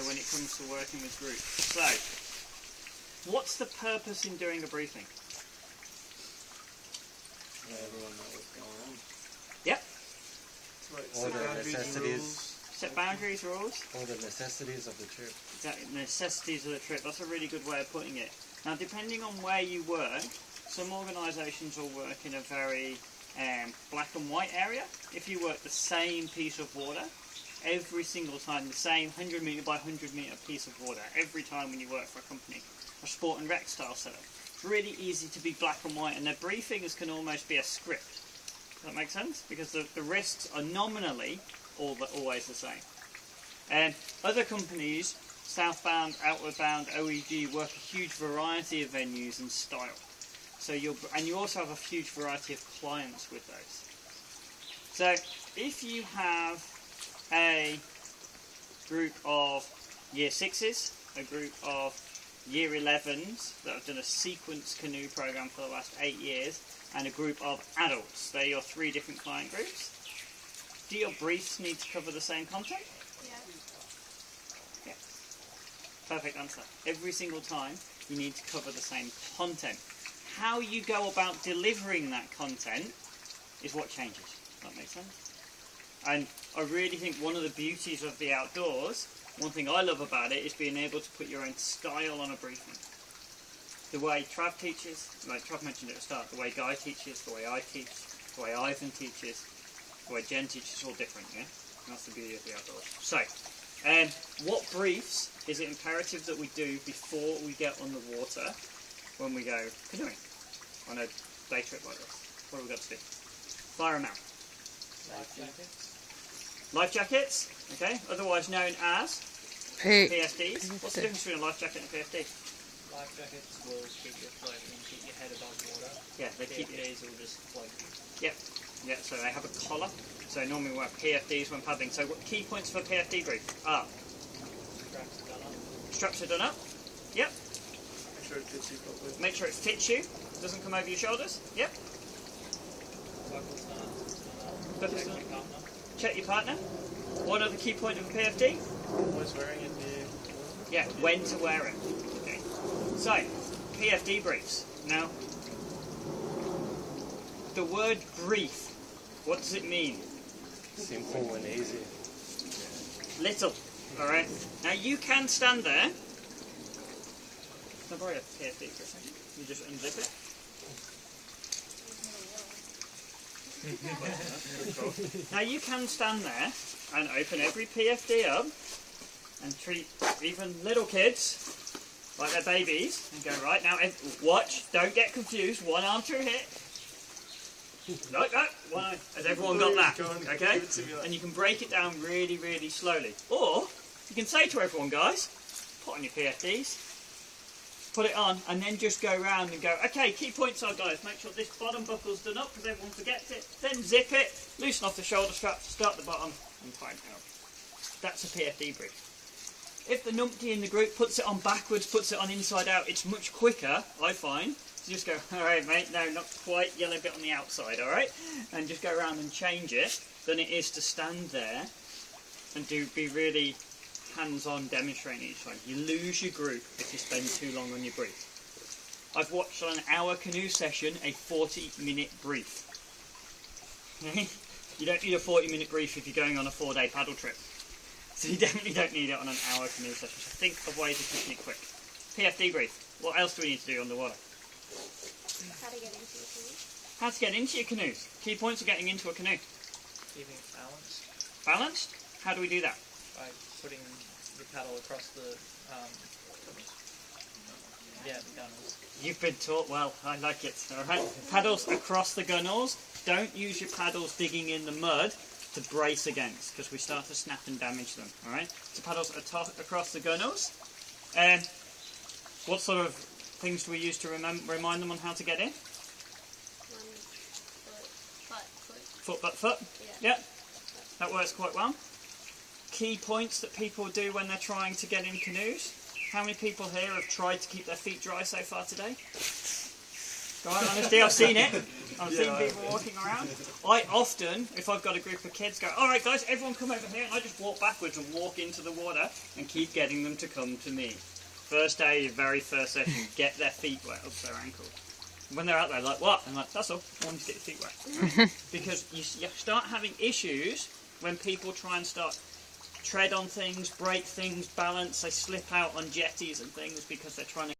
when it comes to working with groups. So, what's the purpose in doing a briefing? Let everyone know what's going on. Yep. All the necessities. Set boundaries, rules. All the necessities of the trip. Exactly, necessities of the trip. That's a really good way of putting it. Now, depending on where you work, some organisations will work in a very black and white area. If you work the same piece of water, every single time, the same 100 metre by 100 metre piece of water, every time when you work for a company, a sport and rec style setup. It's really easy to be black and white, and their briefings can almost be a script. Does that make sense? Because the risks are nominally always the same. And other companies, southbound, outward bound, OEG, work a huge variety of venues and style. So you also have a huge variety of clients with those. So if you have a group of year 6s, a group of year 11s that have done a sequence canoe program for the last 8 years, and a group of adults, they're your 3 different client groups. Do your briefs need to cover the same content? Yeah. Perfect answer. Every single time you need to cover the same content. How you go about delivering that content is what changes. Does that make sense? And I really think one of the beauties of the outdoors, one thing I love about it, is being able to put your own style on a briefing. The way Trav teaches, like Trav mentioned at the start, the way Guy teaches, the way I teach, the way Ivan teaches, the way Jen teaches, is all different, yeah? And that's the beauty of the outdoors. So, what briefs is it imperative that we do before we get on the water when we go canoeing on a day trip like this? What have we got to do? Fire them out. Life jackets. Life jackets, okay, otherwise known as PFDs. What's the difference between a life jacket and a PFD? Life jackets will keep you afloat and keep your head above water. Yeah, they keep you. PFDs will just float. Yep. Yeah, so they have a collar. So normally we wear PFDs when paddling. So what key points for a PFD brief are? Straps are done up. Straps are done up. Yep. Make sure it fits you properly. Make sure it fits you. Doesn't come over your shoulders. Yep. Buckles done up. Buckles Check done your up. partner. Check your partner. What other key point of a PFD? Always wearing it there. Yeah, when to wear it. Okay. So, PFD briefs. Now, the word brief, what does it mean? Simple and easy. Little. Alright. Now you can stand there. Can I borrow a PFD for a second? You just unzip it. Now you can stand there and open every PFD up and treat even little kids like they're babies and go, right, now watch, don't get confused, one arm through here. No, one arm. Has everyone got that? Okay? And you can break it down really, really slowly. Or you can say to everyone, guys, put on your PFDs, put it on, and then just go around and go, okay, key points are, guys, make sure this bottom buckle's done up because everyone forgets it. Then zip it, loosen off the shoulder strap, start the bottom, and tighten it up. That's a PFD brief. If the numpty in the group puts it on backwards, puts it on inside out, it's much quicker, I find, to just go, alright mate, no, not quite, yellow bit on the outside, alright? And just go around and change it, than it is to stand there and be really hands-on demonstrating each time. You lose your group if you spend too long on your brief. I've watched on an hour canoe session a 40-minute brief. You don't need a 40-minute brief if you're going on a 4-day paddle trip. So you definitely don't need it on an hour canoe session. So think of ways of keeping it quick. PFD brief. What else do we need to do on the water? How to get into your canoe. How to get into your canoes. Key points of getting into a canoe. Keeping it balanced Balanced? How do we do that? by putting the paddle across the the gunnels. You've been taught well. I like it. Alright. Paddles across the gunnels. Don't use your paddles digging in the mud to brace against, because we start to snap and damage them. Alright? So paddles across the gunnels. And what sort of things do we use to remind them on how to get in? Foot, butt, foot. Yeah. Yep. That works quite well. Key points that people do when they're trying to get in canoes. How many people here have tried to keep their feet dry so far today? Go on, honesty, I've seen it. I've seen people walking around. I often, if I've got a group of kids, go, alright guys, everyone come over here, and I just walk backwards and walk into the water and keep getting them to come to me. First day, very first session, get their feet wet up to their ankles. When they're out there, like, what? I'm like, that's all, I want you to get your feet wet. Because you start having issues when people try and start tread on things, break things, balance, they slip out on jetties and things because they're trying to